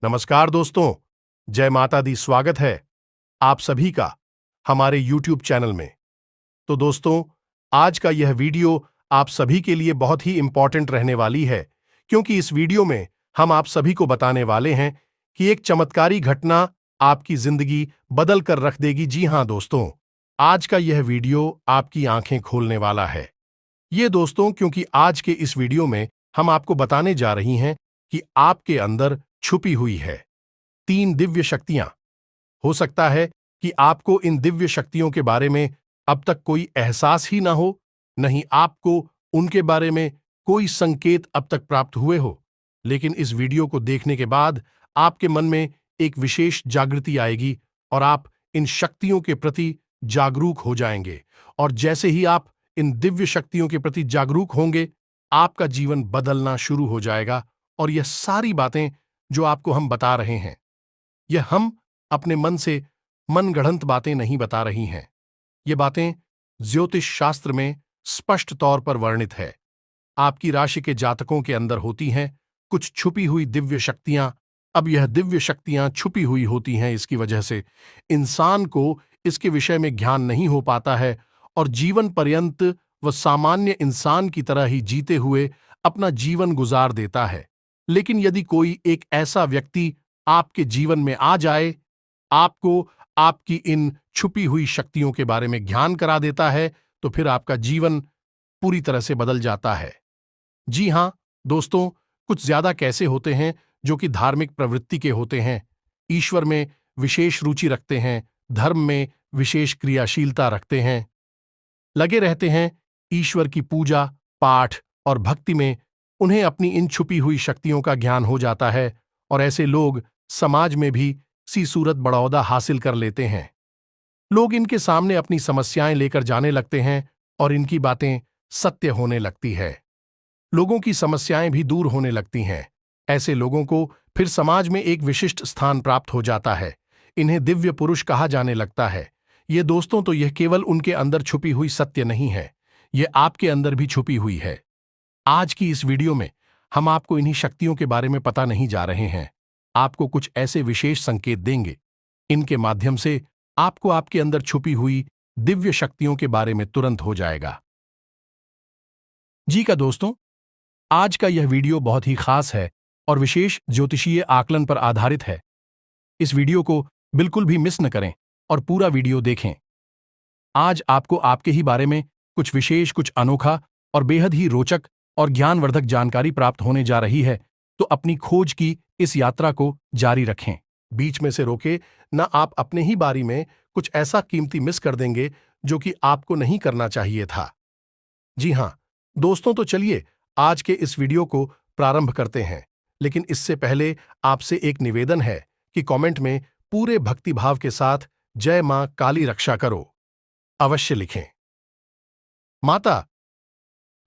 नमस्कार दोस्तों, जय माता दी। स्वागत है आप सभी का हमारे YouTube चैनल में। तो दोस्तों, आज का यह वीडियो आप सभी के लिए बहुत ही इंपॉर्टेंट रहने वाली है, क्योंकि इस वीडियो में हम आप सभी को बताने वाले हैं कि एक चमत्कारी घटना आपकी जिंदगी बदल कर रख देगी। जी हां दोस्तों, आज का यह वीडियो आपकी आंखें खोलने वाला है। ये दोस्तों, क्योंकि आज के इस वीडियो में हम आपको बताने जा रही हैं कि आपके अंदर छुपी हुई है 3 दिव्य शक्तियां। हो सकता है कि आपको इन दिव्य शक्तियों के बारे में अब तक कोई एहसास ही ना हो, नहीं आपको उनके बारे में कोई संकेत अब तक प्राप्त हुए हो, लेकिन इस वीडियो को देखने के बाद आपके मन में एक विशेष जागृति आएगी और आप इन शक्तियों के प्रति जागरूक हो जाएंगे। और जैसे ही आप इन दिव्य शक्तियों के प्रति जागरूक होंगे, आपका जीवन बदलना शुरू हो जाएगा। और यह सारी बातें जो आपको हम बता रहे हैं, यह हम अपने मन से मनगढ़ंत बातें नहीं बता रही हैं। ये बातें ज्योतिष शास्त्र में स्पष्ट तौर पर वर्णित है। आपकी राशि के जातकों के अंदर होती हैं कुछ छुपी हुई दिव्य शक्तियां। अब यह दिव्य शक्तियां छुपी हुई होती हैं, इसकी वजह से इंसान को इसके विषय में ज्ञान नहीं हो पाता है और जीवन पर्यंत वह सामान्य इंसान की तरह ही जीते हुए अपना जीवन गुजार देता है। लेकिन यदि कोई एक ऐसा व्यक्ति आपके जीवन में आ जाए, आपको आपकी इन छुपी हुई शक्तियों के बारे में ज्ञान करा देता है, तो फिर आपका जीवन पूरी तरह से बदल जाता है। जी हां दोस्तों, कुछ ज्यादा कैसे होते हैं जो कि धार्मिक प्रवृत्ति के होते हैं, ईश्वर में विशेष रुचि रखते हैं, धर्म में विशेष क्रियाशीलता रखते हैं, लगे रहते हैं ईश्वर की पूजा पाठ और भक्ति में। उन्हें अपनी इन छुपी हुई शक्तियों का ज्ञान हो जाता है और ऐसे लोग समाज में भी सी सूरत बड़ौदा हासिल कर लेते हैं। लोग इनके सामने अपनी समस्याएं लेकर जाने लगते हैं और इनकी बातें सत्य होने लगती है। लोगों की समस्याएं भी दूर होने लगती हैं। ऐसे लोगों को फिर समाज में एक विशिष्ट स्थान प्राप्त हो जाता है। इन्हें दिव्य पुरुष कहा जाने लगता है। ये दोस्तों, तो यह केवल उनके अंदर छुपी हुई सत्य नहीं है, यह आपके अंदर भी छुपी हुई है। आज की इस वीडियो में हम आपको इन्हीं शक्तियों के बारे में पता नहीं जा रहे हैं, आपको कुछ ऐसे विशेष संकेत देंगे। इनके माध्यम से आपको आपके अंदर छुपी हुई दिव्य शक्तियों के बारे में तुरंत हो जाएगा। जी का दोस्तों, आज का यह वीडियो बहुत ही खास है और विशेष ज्योतिषीय आकलन पर आधारित है। इस वीडियो को बिल्कुल भी मिस न करें और पूरा वीडियो देखें। आज आपको आपके ही बारे में कुछ विशेष, कुछ अनोखा और बेहद ही रोचक और ज्ञानवर्धक जानकारी प्राप्त होने जा रही है। तो अपनी खोज की इस यात्रा को जारी रखें, बीच में से रोके ना। आप अपने ही बारे में कुछ ऐसा कीमती मिस कर देंगे जो कि आपको नहीं करना चाहिए था। जी हां दोस्तों, तो चलिए आज के इस वीडियो को प्रारंभ करते हैं। लेकिन इससे पहले आपसे एक निवेदन है कि कमेंट में पूरे भक्तिभाव के साथ जय मां काली रक्षा करो अवश्य लिखें। माता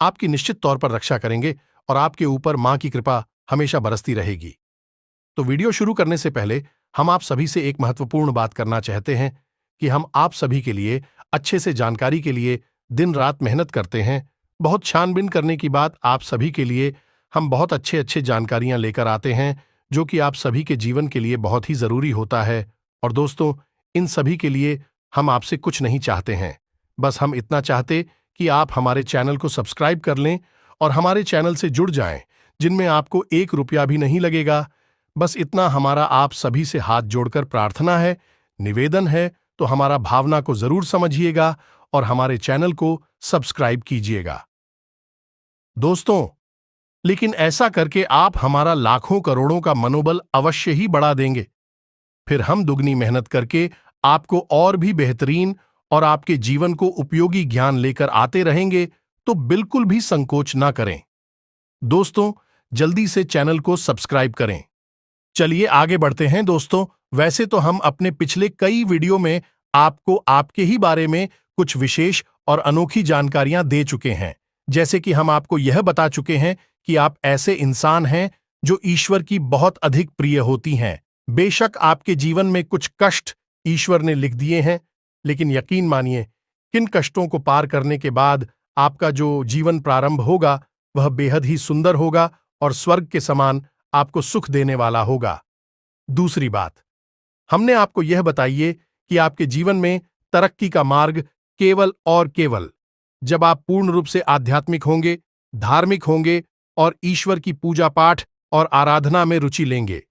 आपकी निश्चित तौर पर रक्षा करेंगे और आपके ऊपर मां की कृपा हमेशा बरसती रहेगी। तो वीडियो शुरू करने से पहले हम आप सभी से एक महत्वपूर्ण बात करना चाहते हैं कि हम आप सभी के लिए अच्छे से जानकारी के लिए दिन रात मेहनत करते हैं। बहुत छानबीन करने की बात आप सभी के लिए हम बहुत अच्छे जानकारियां लेकर आते हैं, जो कि आप सभी के जीवन के लिए बहुत ही जरूरी होता है। और दोस्तों, इन सभी के लिए हम आपसे कुछ नहीं चाहते हैं, बस हम इतना चाहते कि आप हमारे चैनल को सब्सक्राइब कर लें और हमारे चैनल से जुड़ जाएं, जिनमें आपको 1 रुपया भी नहीं लगेगा। बस इतना हमारा आप सभी से हाथ जोड़कर प्रार्थना है, निवेदन है। तो हमारा भावना को जरूर समझिएगा और हमारे चैनल को सब्सक्राइब कीजिएगा दोस्तों। लेकिन ऐसा करके आप हमारा लाखों करोड़ों का मनोबल अवश्य ही बढ़ा देंगे। फिर हम दुगनी मेहनत करके आपको और भी बेहतरीन और आपके जीवन को उपयोगी ज्ञान लेकर आते रहेंगे। तो बिल्कुल भी संकोच ना करें दोस्तों, जल्दी से चैनल को सब्सक्राइब करें। चलिए आगे बढ़ते हैं दोस्तों। वैसे तो हम अपने पिछले कई वीडियो में आपको आपके ही बारे में कुछ विशेष और अनोखी जानकारियां दे चुके हैं। जैसे कि हम आपको यह बता चुके हैं कि आप ऐसे इंसान हैं जो ईश्वर की बहुत अधिक प्रिय होती हैं। बेशक आपके जीवन में कुछ कष्ट ईश्वर ने लिख दिए हैं, लेकिन यकीन मानिए, किन कष्टों को पार करने के बाद आपका जो जीवन प्रारंभ होगा वह बेहद ही सुंदर होगा और स्वर्ग के समान आपको सुख देने वाला होगा। दूसरी बात, हमने आपको यह बताइए कि आपके जीवन में तरक्की का मार्ग केवल और केवल जब आप पूर्ण रूप से आध्यात्मिक होंगे, धार्मिक होंगे और ईश्वर की पूजा पाठ और आराधना में रुचि लेंगे।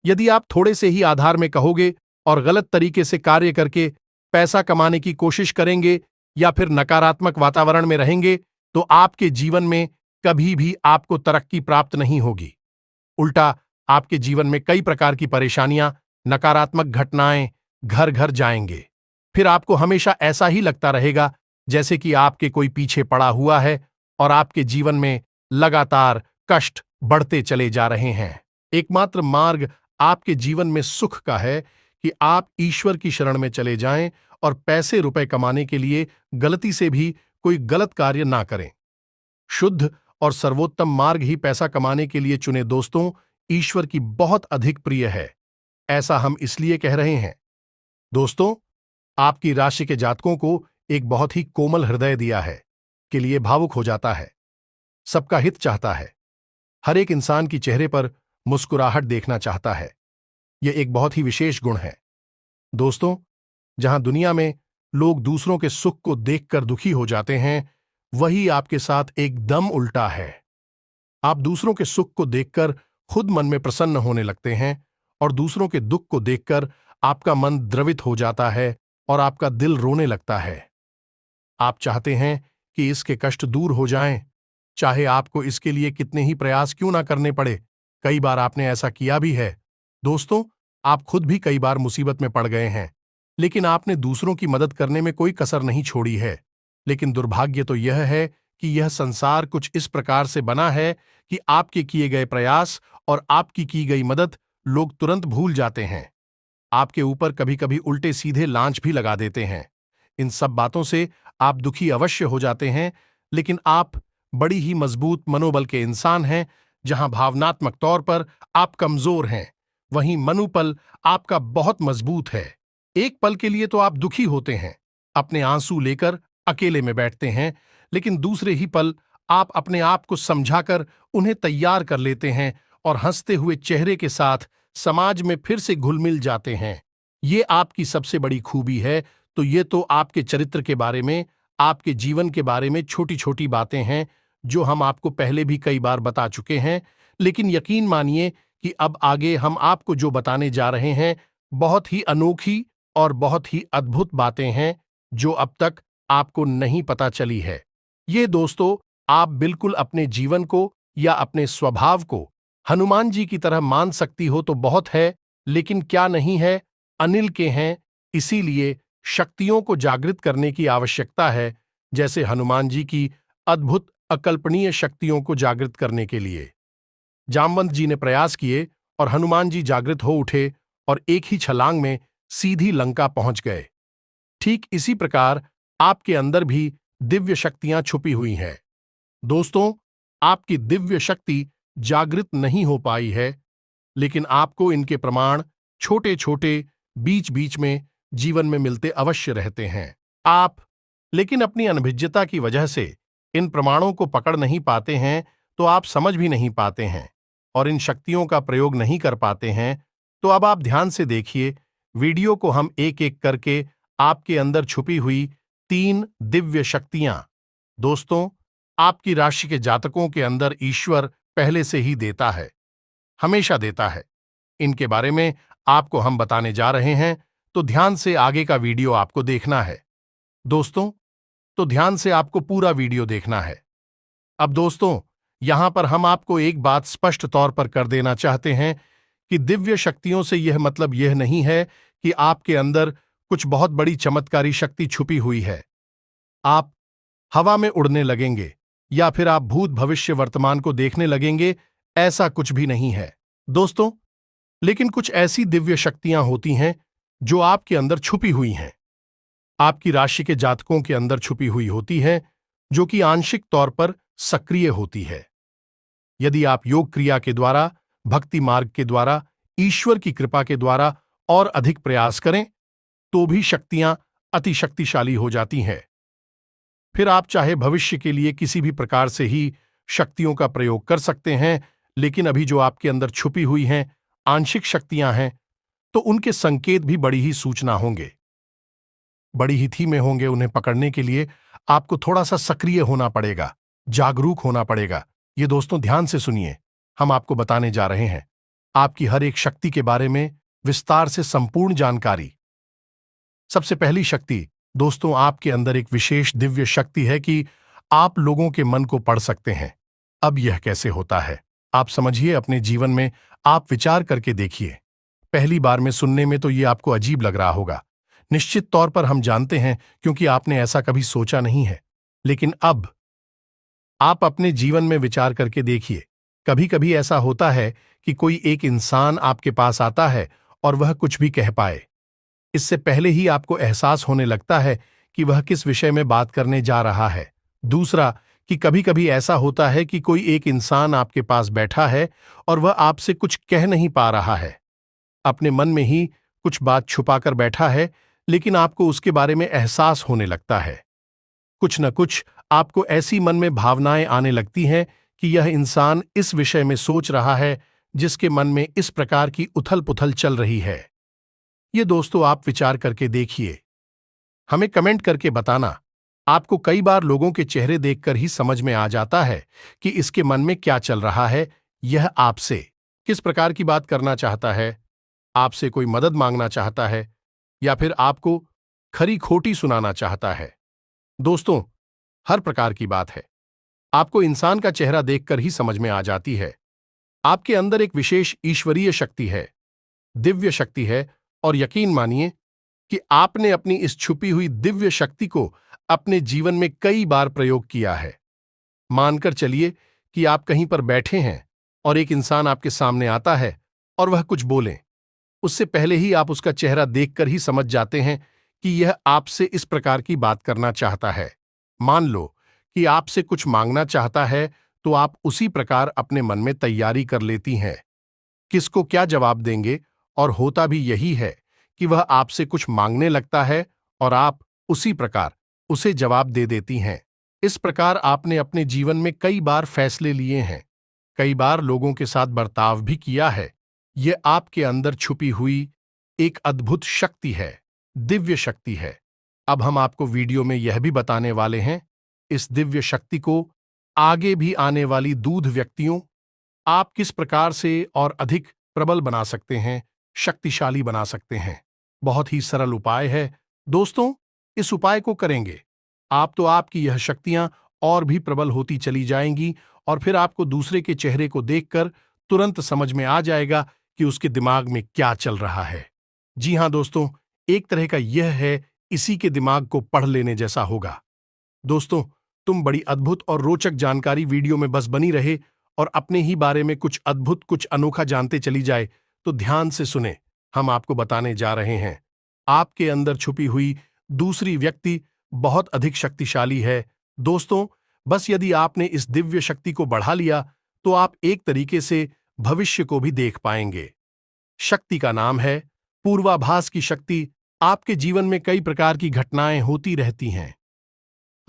यदि आप थोड़े से ही आधार में कहोगे और गलत तरीके से कार्य करके पैसा कमाने की कोशिश करेंगे या फिर नकारात्मक वातावरण में रहेंगे, तो आपके जीवन में कभी भी आपको तरक्की प्राप्त नहीं होगी। उल्टा आपके जीवन में कई प्रकार की परेशानियां, नकारात्मक घटनाएं घर घर जाएंगे। फिर आपको हमेशा ऐसा ही लगता रहेगा जैसे कि आपके कोई पीछे पड़ा हुआ है और आपके जीवन में लगातार कष्ट बढ़ते चले जा रहे हैं। एकमात्र मार्ग आपके जीवन में सुख का है कि आप ईश्वर की शरण में चले जाएं और पैसे रुपए कमाने के लिए गलती से भी कोई गलत कार्य ना करें। शुद्ध और सर्वोत्तम मार्ग ही पैसा कमाने के लिए चुने दोस्तों, ईश्वर की बहुत अधिक प्रिय है। ऐसा हम इसलिए कह रहे हैं। दोस्तों, आपकी राशि के जातकों को एक बहुत ही कोमल हृदय दिया है, के लिए भावुक हो जाता है, सबका हित चाहता है, हर एक इंसान की चेहरे पर मुस्कुराहट देखना चाहता है। यह एक बहुत ही विशेष गुण है। दोस्तों, जहां दुनिया में लोग दूसरों के सुख को देखकर दुखी हो जाते हैं, वही आपके साथ एकदम उल्टा है। आप दूसरों के सुख को देखकर खुद मन में प्रसन्न होने लगते हैं और दूसरों के दुख को देखकर आपका मन द्रवित हो जाता है और आपका दिल रोने लगता है। आप चाहते हैं कि इसके कष्ट दूर हो जाएं, चाहे आपको इसके लिए कितने ही प्रयास क्यों ना करने पड़े। कई बार आपने ऐसा किया भी है। दोस्तों, आप खुद भी कई बार मुसीबत में पड़ गए हैं, लेकिन आपने दूसरों की मदद करने में कोई कसर नहीं छोड़ी है। लेकिन दुर्भाग्य तो यह है कि यह संसार कुछ इस प्रकार से बना है कि आपके किए गए प्रयास और आपकी की गई मदद लोग तुरंत भूल जाते हैं। आपके ऊपर कभी-कभी उल्टे सीधे लांच भी लगा देते हैं। इन सब बातों से आप दुखी अवश्य हो जाते हैं, लेकिन आप बड़ी ही मजबूत मनोबल के इंसान हैं। जहां भावनात्मक तौर पर आप कमजोर हैं, वहीं मनोबल आपका बहुत मजबूत है। एक पल के लिए तो आप दुखी होते हैं, अपने आंसू लेकर अकेले में बैठते हैं, लेकिन दूसरे ही पल आप अपने आप को समझाकर उन्हें तैयार कर लेते हैं और हंसते हुए चेहरे के साथ समाज में फिर से घुल मिल जाते हैं। ये आपकी सबसे बड़ी खूबी है। तो ये तो आपके चरित्र के बारे में, आपके जीवन के बारे में छोटी छोटी बातें हैं जो हम आपको पहले भी कई बार बता चुके हैं, लेकिन यकीन मानिए कि अब आगे हम आपको जो बताने जा रहे हैं बहुत ही अनोखी और बहुत ही अद्भुत बातें हैं जो अब तक आपको नहीं पता चली है। ये दोस्तों, आप बिल्कुल अपने जीवन को या अपने स्वभाव को हनुमान जी की तरह मान सकती हो तो बहुत है, लेकिन क्या नहीं है, अनिल के हैं। इसीलिए शक्तियों को जागृत करने की आवश्यकता है, जैसे हनुमान जी की अद्भुत अकल्पनीय शक्तियों को जागृत करने के लिए जामवंत जी ने प्रयास किए और हनुमान जी जागृत हो उठे और एक ही छलांग में सीधी लंका पहुंच गए। ठीक इसी प्रकार आपके अंदर भी दिव्य शक्तियां छुपी हुई हैं। दोस्तों, आपकी दिव्य शक्ति जागृत नहीं हो पाई है, लेकिन आपको इनके प्रमाण छोटे छोटे बीच बीच में जीवन में मिलते अवश्य रहते हैं। आप लेकिन अपनी अनभिज्ञता की वजह से इन प्रमाणों को पकड़ नहीं पाते हैं, तो आप समझ भी नहीं पाते हैं और इन शक्तियों का प्रयोग नहीं कर पाते हैं। तो अब आप ध्यान से देखिए, वीडियो को हम एक एक करके आपके अंदर छुपी हुई 3 दिव्य शक्तियां। दोस्तों, आपकी राशि के जातकों के अंदर ईश्वर पहले से ही देता है, हमेशा देता है। इनके बारे में आपको हम बताने जा रहे हैं, तो ध्यान से आगे का वीडियो आपको देखना है। दोस्तों, तो ध्यान से आपको पूरा वीडियो देखना है। अब दोस्तों, यहां पर हम आपको एक बात स्पष्ट तौर पर कर देना चाहते हैं कि दिव्य शक्तियों से यह मतलब यह नहीं है कि आपके अंदर कुछ बहुत बड़ी चमत्कारी शक्ति छुपी हुई है। आप हवा में उड़ने लगेंगे या फिर आप भूत भविष्य वर्तमान को देखने लगेंगे, ऐसा कुछ भी नहीं है दोस्तों। लेकिन कुछ ऐसी दिव्य शक्तियां होती हैं जो आपके अंदर छुपी हुई हैं, आपकी राशि के जातकों के अंदर छुपी हुई होती है, जो कि आंशिक तौर पर सक्रिय होती है। यदि आप योग क्रिया के द्वारा, भक्ति मार्ग के द्वारा, ईश्वर की कृपा के द्वारा और अधिक प्रयास करें, तो भी शक्तियां अति शक्तिशाली हो जाती हैं। फिर आप चाहे भविष्य के लिए किसी भी प्रकार से ही शक्तियों का प्रयोग कर सकते हैं, लेकिन अभी जो आपके अंदर छुपी हुई हैं आंशिक शक्तियां हैं, तो उनके संकेत भी बड़ी ही सूचना होंगे, बड़ी ही थी में होंगे। उन्हें पकड़ने के लिए आपको थोड़ा सा सक्रिय होना पड़ेगा, जागरूक होना पड़ेगा। ये दोस्तों ध्यान से सुनिए, हम आपको बताने जा रहे हैं आपकी हर एक शक्ति के बारे में विस्तार से संपूर्ण जानकारी। सबसे पहली शक्ति दोस्तों, आपके अंदर एक विशेष दिव्य शक्ति है कि आप लोगों के मन को पढ़ सकते हैं। अब यह कैसे होता है आप समझिए, अपने जीवन में आप विचार करके देखिए। पहली बार में सुनने में तो ये आपको अजीब लग रहा होगा, निश्चित तौर पर हम जानते हैं, क्योंकि आपने ऐसा कभी सोचा नहीं है। लेकिन अब आप अपने जीवन में विचार करके देखिए, कभी कभी ऐसा होता है कि कोई एक इंसान आपके पास आता है और वह कुछ भी कह पाए, इससे पहले ही आपको एहसास होने लगता है कि वह किस विषय में बात करने जा रहा है। दूसरा, कि कभी कभी ऐसा होता है कि कोई एक इंसान आपके पास बैठा है और वह आपसे कुछ कह नहीं पा रहा है, अपने मन में ही कुछ बात छुपाकर बैठा है, लेकिन आपको उसके बारे में एहसास होने लगता है। कुछ न कुछ आपको ऐसी मन में भावनाएं आने लगती हैं कि यह इंसान इस विषय में सोच रहा है, जिसके मन में इस प्रकार की उथल पुथल चल रही है। ये दोस्तों आप विचार करके देखिए, हमें कमेंट करके बताना। आपको कई बार लोगों के चेहरे देखकर ही समझ में आ जाता है कि इसके मन में क्या चल रहा है, यह आपसे किस प्रकार की बात करना चाहता है, आपसे कोई मदद मांगना चाहता है या फिर आपको खरी खोटी सुनाना चाहता है। दोस्तों, हर प्रकार की बात है, आपको इंसान का चेहरा देखकर ही समझ में आ जाती है। आपके अंदर एक विशेष ईश्वरीय शक्ति है, दिव्य शक्ति है, और यकीन मानिए कि आपने अपनी इस छुपी हुई दिव्य शक्ति को अपने जीवन में कई बार प्रयोग किया है। मानकर चलिए कि आप कहीं पर बैठे हैं और एक इंसान आपके सामने आता है और वह कुछ बोले, उससे पहले ही आप उसका चेहरा देखकर ही समझ जाते हैं कि यह आपसे इस प्रकार की बात करना चाहता है। मान लो कि आपसे कुछ मांगना चाहता है, तो आप उसी प्रकार अपने मन में तैयारी कर लेती हैं किसको क्या जवाब देंगे, और होता भी यही है कि वह आपसे कुछ मांगने लगता है और आप उसी प्रकार उसे जवाब दे देती हैं। इस प्रकार आपने अपने जीवन में कई बार फैसले लिए हैं, कई बार लोगों के साथ बर्ताव भी किया है। यह आपके अंदर छुपी हुई एक अद्भुत शक्ति है, दिव्य शक्ति है। अब हम आपको वीडियो में यह भी बताने वाले हैं, इस दिव्य शक्ति को आगे भी आने वाली दूध व्यक्तियों आप किस प्रकार से और अधिक प्रबल बना सकते हैं, शक्तिशाली बना सकते हैं। बहुत ही सरल उपाय है दोस्तों, इस उपाय को करेंगे आप तो आपकी यह शक्तियां और भी प्रबल होती चली जाएंगी, और फिर आपको दूसरे के चेहरे को देखकर तुरंत समझ में आ जाएगा कि उसके दिमाग में क्या चल रहा है। जी हां दोस्तों, एक तरह का यह है इसी के दिमाग को पढ़ लेने जैसा होगा। दोस्तों, तुम बड़ी अद्भुत और रोचक जानकारी वीडियो में बस बनी रहे और अपने ही बारे में कुछ अद्भुत कुछ अनोखा जानते चली जाए, तो ध्यान से सुने, हम आपको बताने जा रहे हैं आपके अंदर छुपी हुई दूसरी व्यक्ति बहुत अधिक शक्तिशाली है। दोस्तों, बस यदि आपने इस दिव्य शक्ति को बढ़ा लिया, तो आप एक तरीके से भविष्य को भी देख पाएंगे। शक्ति का नाम है पूर्वाभास की शक्ति। आपके जीवन में कई प्रकार की घटनाएं होती रहती हैं,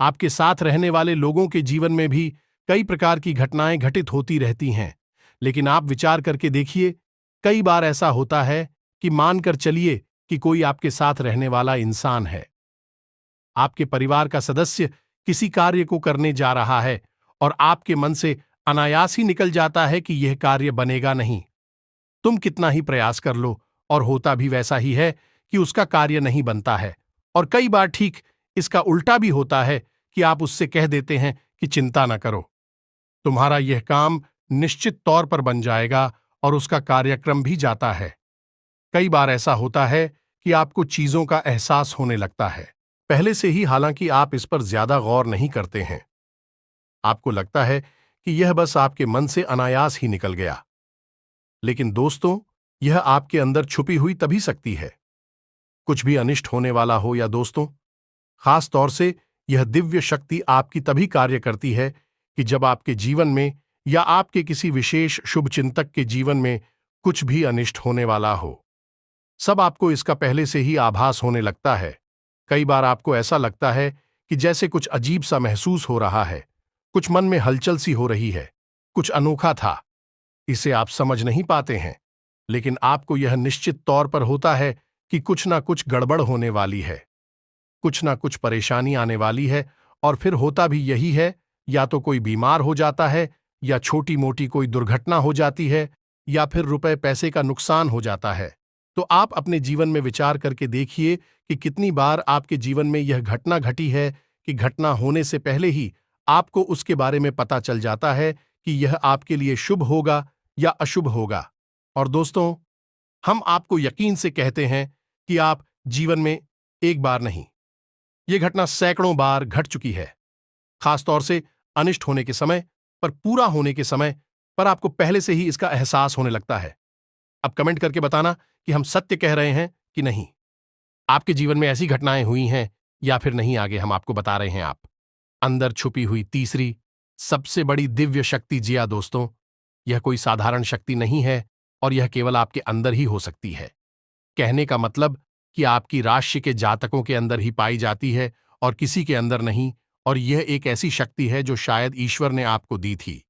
आपके साथ रहने वाले लोगों के जीवन में भी कई प्रकार की घटनाएं घटित होती रहती हैं, लेकिन आप विचार करके देखिए, कई बार ऐसा होता है कि मानकर चलिए कि कोई आपके साथ रहने वाला इंसान है, आपके परिवार का सदस्य किसी कार्य को करने जा रहा है और आपके मन से अनायास ही निकल जाता है कि यह कार्य बनेगा नहीं। तुम कितना ही प्रयास कर लो और होता भी वैसा ही है कि उसका कार्य नहीं बनता है। और कई बार ठीक इसका उल्टा भी होता है कि आप उससे कह देते हैं कि चिंता न करो, तुम्हारा यह काम निश्चित तौर पर बन जाएगा, और उसका कार्यक्रम भी जाता है। कई बार ऐसा होता है कि आपको चीजों का एहसास होने लगता है पहले से ही, हालांकि आप इस पर ज्यादा गौर नहीं करते हैं। आपको लगता है कि यह बस आपके मन से अनायास ही निकल गया। लेकिन दोस्तों, यह आपके अंदर छुपी हुई तभी शक्ति है, कुछ भी अनिष्ट होने वाला हो या दोस्तों, खास तौर से यह दिव्य शक्ति आपकी तभी कार्य करती है कि जब आपके जीवन में या आपके किसी विशेष शुभचिंतक के जीवन में कुछ भी अनिष्ट होने वाला हो। सब आपको इसका पहले से ही आभास होने लगता है। कई बार आपको ऐसा लगता है कि जैसे कुछ अजीब सा महसूस हो रहा है, कुछ मन में हलचल सी हो रही है, कुछ अनोखा था, इसे आप समझ नहीं पाते हैं। लेकिन आपको यह निश्चित तौर पर होता है कि कुछ ना कुछ गड़बड़ होने वाली है, कुछ ना कुछ परेशानी आने वाली है, और फिर होता भी यही है, या तो कोई बीमार हो जाता है, या छोटी मोटी कोई दुर्घटना हो जाती है, या फिर रुपए पैसे का नुकसान हो जाता है। तो आप अपने जीवन में विचार करके देखिए कि कितनी बार आपके जीवन में यह घटना घटी है कि घटना होने से पहले ही आपको उसके बारे में पता चल जाता है कि यह आपके लिए शुभ होगा या अशुभ होगा। और दोस्तों, हम आपको यकीन से कहते हैं कि आप जीवन में एक बार नहीं, यह घटना सैकड़ों बार घट चुकी है। खासतौर से अनिष्ट होने के समय, पर पूरा होने के समय पर आपको पहले से ही इसका एहसास होने लगता है। अब कमेंट करके बताना कि हम सत्य कह रहे हैं कि नहीं। आपके जीवन में ऐसी घटनाएं हुई हैं या फिर नहीं, आगे हम आपको बता रहे हैं। आप अंदर छुपी हुई तीसरी सबसे बड़ी दिव्य शक्ति। जी हां दोस्तों, यह कोई साधारण शक्ति नहीं है, और यह केवल आपके अंदर ही हो सकती है। कहने का मतलब कि आपकी राशि के जातकों के अंदर ही पाई जाती है और किसी के अंदर नहीं। और यह एक ऐसी शक्ति है जो शायद ईश्वर ने आपको दी थी।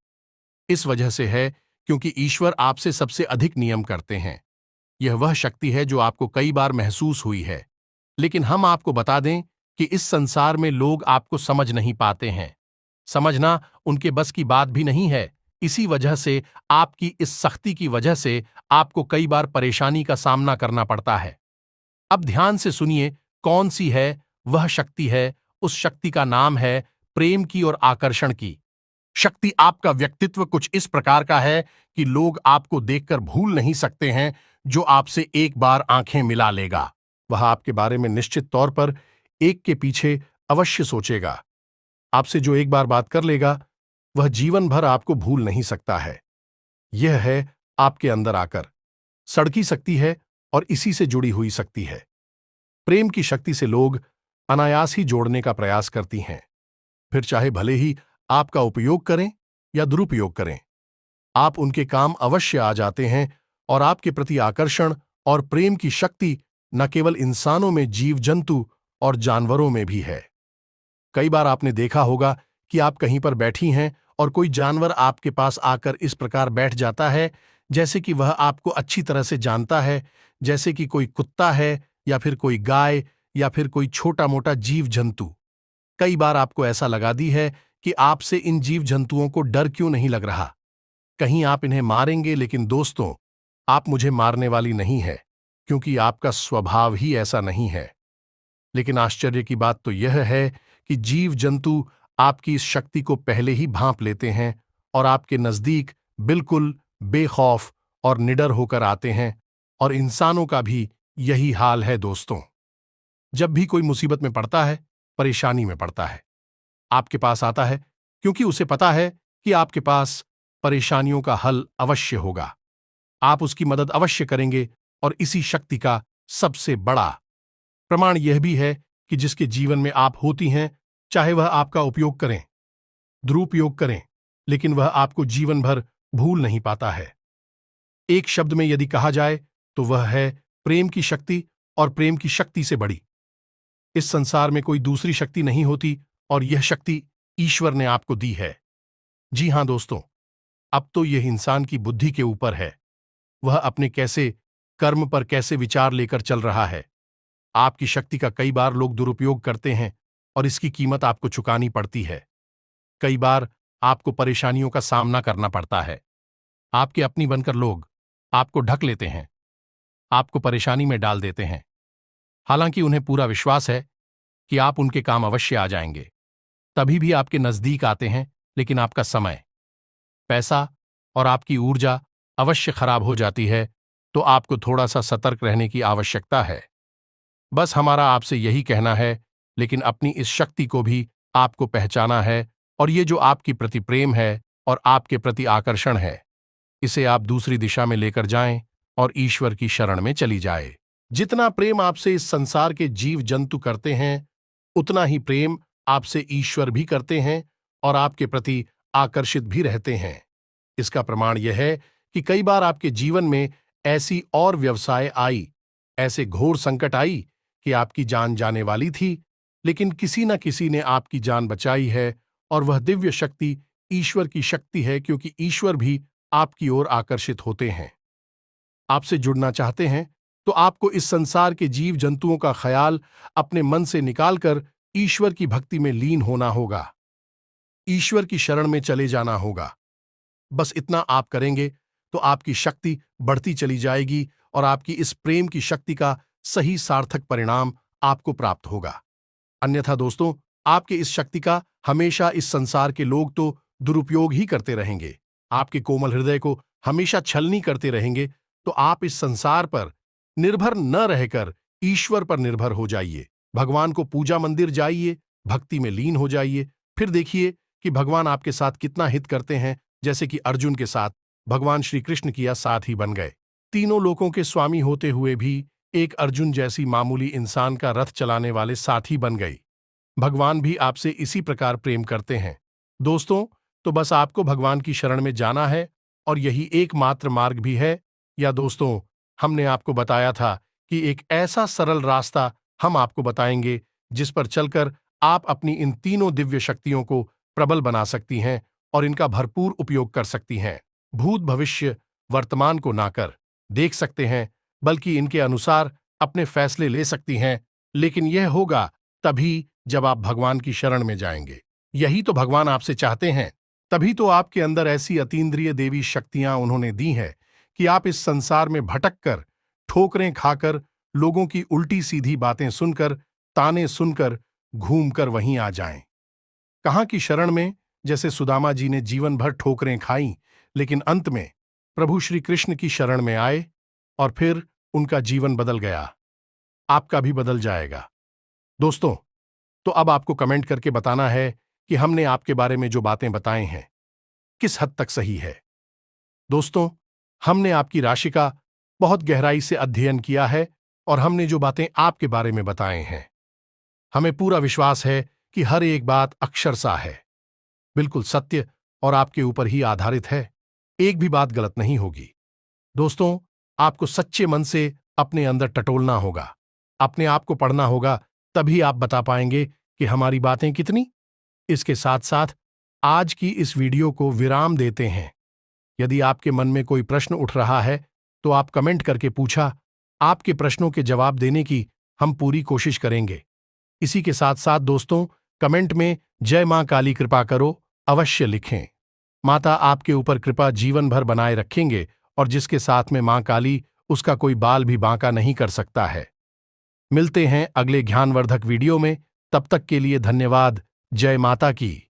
इस वजह से है क्योंकि ईश्वर आपसे सबसे अधिक नियम करते हैं। यह वह शक्ति है जो आपको कई बार महसूस हुई है, लेकिन हम आपको बता दें कि इस संसार में लोग आपको समझ नहीं पाते हैं। समझना उनके बस की बात भी नहीं है। इसी वजह से आपकी इस सख्ती की वजह से आपको कई बार परेशानी का सामना करना पड़ता है। अब ध्यान से सुनिए, कौन सी है वह शक्ति है। उस शक्ति का नाम है प्रेम की और आकर्षण की शक्ति। आपका व्यक्तित्व कुछ इस प्रकार का है कि लोग आपको देखकर भूल नहीं सकते हैं। जो आपसे एक बार आंखें मिला लेगा, वह आपके बारे में निश्चित तौर पर एक के पीछे अवश्य सोचेगा। आपसे जो एक बार बात कर लेगा, वह जीवन भर आपको भूल नहीं सकता है। यह है आपके अंदर आकर सड़की सकती है, और इसी से जुड़ी हुई शक्ति है। प्रेम की शक्ति से लोग अनायास ही जोड़ने का प्रयास करती हैं, फिर चाहे भले ही आपका उपयोग करें या दुरुपयोग करें, आप उनके काम अवश्य आ जाते हैं। और आपके प्रति आकर्षण और प्रेम की शक्ति न केवल इंसानों में, जीव जंतु और जानवरों में भी है। कई बार आपने देखा होगा कि आप कहीं पर बैठी हैं और कोई जानवर आपके पास आकर इस प्रकार बैठ जाता है जैसे कि वह आपको अच्छी तरह से जानता है, जैसे कि कोई कुत्ता है, या फिर कोई गाय, या फिर कोई छोटा मोटा जीव जंतु। कई बार आपको ऐसा लगा दी है कि आपसे इन जीव जंतुओं को डर क्यों नहीं लग रहा, कहीं आप इन्हें मारेंगे। लेकिन दोस्तों, आप मुझे मारने वाली नहीं है, क्योंकि आपका स्वभाव ही ऐसा नहीं है। लेकिन आश्चर्य की बात तो यह है कि जीव जंतु आपकी इस शक्ति को पहले ही भांप लेते हैं और आपके नजदीक बिल्कुल बेखौफ और निडर होकर आते हैं। और इंसानों का भी यही हाल है दोस्तों। जब भी कोई मुसीबत में पड़ता है, परेशानी में पड़ता है, आपके पास आता है, क्योंकि उसे पता है कि आपके पास परेशानियों का हल अवश्य होगा। आप उसकी मदद अवश्य करेंगे। और इसी शक्ति का सबसे बड़ा प्रमाण यह भी है कि जिसके जीवन में आप होती हैं, चाहे वह आपका उपयोग करें, दुरुपयोग करें, लेकिन वह आपको जीवन भर भूल नहीं पाता है। एक शब्द में यदि कहा जाए तो वह है प्रेम की शक्ति। और प्रेम की शक्ति से बड़ी इस संसार में कोई दूसरी शक्ति नहीं होती, और यह शक्ति ईश्वर ने आपको दी है। जी हां दोस्तों, अब तो यह इंसान की बुद्धि के ऊपर है, वह अपने कैसे कर्म पर कैसे विचार लेकर चल रहा है। आपकी शक्ति का कई बार लोग दुरुपयोग करते हैं, और इसकी कीमत आपको चुकानी पड़ती है। कई बार आपको परेशानियों का सामना करना पड़ता है। आपके अपनी बनकर लोग आपको ढक लेते हैं, आपको परेशानी में डाल देते हैं, हालांकि उन्हें पूरा विश्वास है कि आप उनके काम अवश्य आ जाएंगे। तभी भी आपके नजदीक आते हैं, लेकिन आपका समय, पैसा और आपकी ऊर्जा अवश्य खराब हो जाती है। तो आपको थोड़ा सा सतर्क रहने की आवश्यकता है। बस हमारा आपसे यही कहना है, लेकिन अपनी इस शक्ति को भी आपको पहचाना है। और ये जो आपकी प्रति प्रेम है और आपके प्रति आकर्षण है, इसे आप दूसरी दिशा में लेकर जाएं और ईश्वर की शरण में चली जाए। जितना प्रेम आपसे इस संसार के जीव जंतु करते हैं, उतना ही प्रेम आपसे ईश्वर भी करते हैं और आपके प्रति आकर्षित भी रहते हैं। इसका प्रमाण यह है कि कई बार आपके जीवन में ऐसी और व्यवसाय आई, ऐसे घोर संकट आई कि आपकी जान जाने वाली थी, लेकिन किसी न किसी ने आपकी जान बचाई है। और वह दिव्य शक्ति ईश्वर की शक्ति है, क्योंकि ईश्वर भी आपकी ओर आकर्षित होते हैं। आपसे जुड़ना चाहते हैं तो आपको इस संसार के जीव जंतुओं का ख्याल अपने मन से निकालकर ईश्वर की भक्ति में लीन होना होगा, ईश्वर की शरण में चले जाना होगा। बस इतना आप करेंगे तो आपकी शक्ति बढ़ती चली जाएगी और आपकी इस प्रेम की शक्ति का सही सार्थक परिणाम आपको प्राप्त होगा। अन्यथा दोस्तों, आपके इस शक्ति का हमेशा इस संसार के लोग तो दुरुपयोग ही करते रहेंगे, आपके कोमल हृदय को हमेशा छलनी करते रहेंगे। तो आप इस संसार पर निर्भर न रहकर ईश्वर पर निर्भर हो जाइए, भगवान को पूजा मंदिर जाइए, भक्ति में लीन हो जाइए। फिर देखिए कि भगवान आपके साथ कितना हित करते हैं, जैसे कि अर्जुन के साथ भगवान श्री कृष्ण किया साथ ही बन गए। तीनों लोकों के स्वामी होते हुए भी एक अर्जुन जैसी मामूली इंसान का रथ चलाने वाले साथी बन गई। भगवान भी आपसे इसी प्रकार प्रेम करते हैं दोस्तों। तो बस आपको भगवान की शरण में जाना है और यही एकमात्र मार्ग भी है। या दोस्तों, हमने आपको बताया था कि एक ऐसा सरल रास्ता हम आपको बताएंगे जिस पर चलकर आप अपनी इन तीनों दिव्य शक्तियों को प्रबल बना सकती हैं और इनका भरपूर उपयोग कर सकती हैं। भूत भविष्य वर्तमान को ना कर देख सकते हैं, बल्कि इनके अनुसार अपने फैसले ले सकती हैं। लेकिन यह होगा तभी जब आप भगवान की शरण में जाएंगे। यही तो भगवान आपसे चाहते हैं। तभी तो आपके अंदर ऐसी अतीन्द्रिय देवी शक्तियां उन्होंने दी है कि आप इस संसार में भटक कर, ठोकरें खाकर, लोगों की उल्टी सीधी बातें सुनकर, ताने सुनकर, घूमकर वहीं आ जाएं। कहाँ की शरण में? जैसे सुदामा जी ने जीवन भर ठोकरें खाईं, लेकिन अंत में प्रभु श्री कृष्ण की शरण में आए और फिर उनका जीवन बदल गया। आपका भी बदल जाएगा दोस्तों। तो अब आपको कमेंट करके बताना है कि हमने आपके बारे में जो बातें बताए हैं किस हद तक सही है। दोस्तों, हमने आपकी राशि का बहुत गहराई से अध्ययन किया है और हमने जो बातें आपके बारे में बताए हैं, हमें पूरा विश्वास है कि हर एक बात अक्षरशः है, बिल्कुल सत्य और आपके ऊपर ही आधारित है। एक भी बात गलत नहीं होगी। दोस्तों, आपको सच्चे मन से अपने अंदर टटोलना होगा, अपने आप को पढ़ना होगा, तभी आप बता पाएंगे कि हमारी बातें कितनी। इसके साथ साथ आज की इस वीडियो को विराम देते हैं। यदि आपके मन में कोई प्रश्न उठ रहा है तो आप कमेंट करके पूछा। आपके प्रश्नों के जवाब देने की हम पूरी कोशिश करेंगे। इसी के साथ साथ दोस्तों, कमेंट में जय मां काली कृपा करो अवश्य लिखें। माता आपके ऊपर कृपा जीवन भर बनाए रखेंगे और जिसके साथ में मां काली, उसका कोई बाल भी बांका नहीं कर सकता है। मिलते हैं अगले ज्ञानवर्धक वीडियो में। तब तक के लिए धन्यवाद। जय माता की।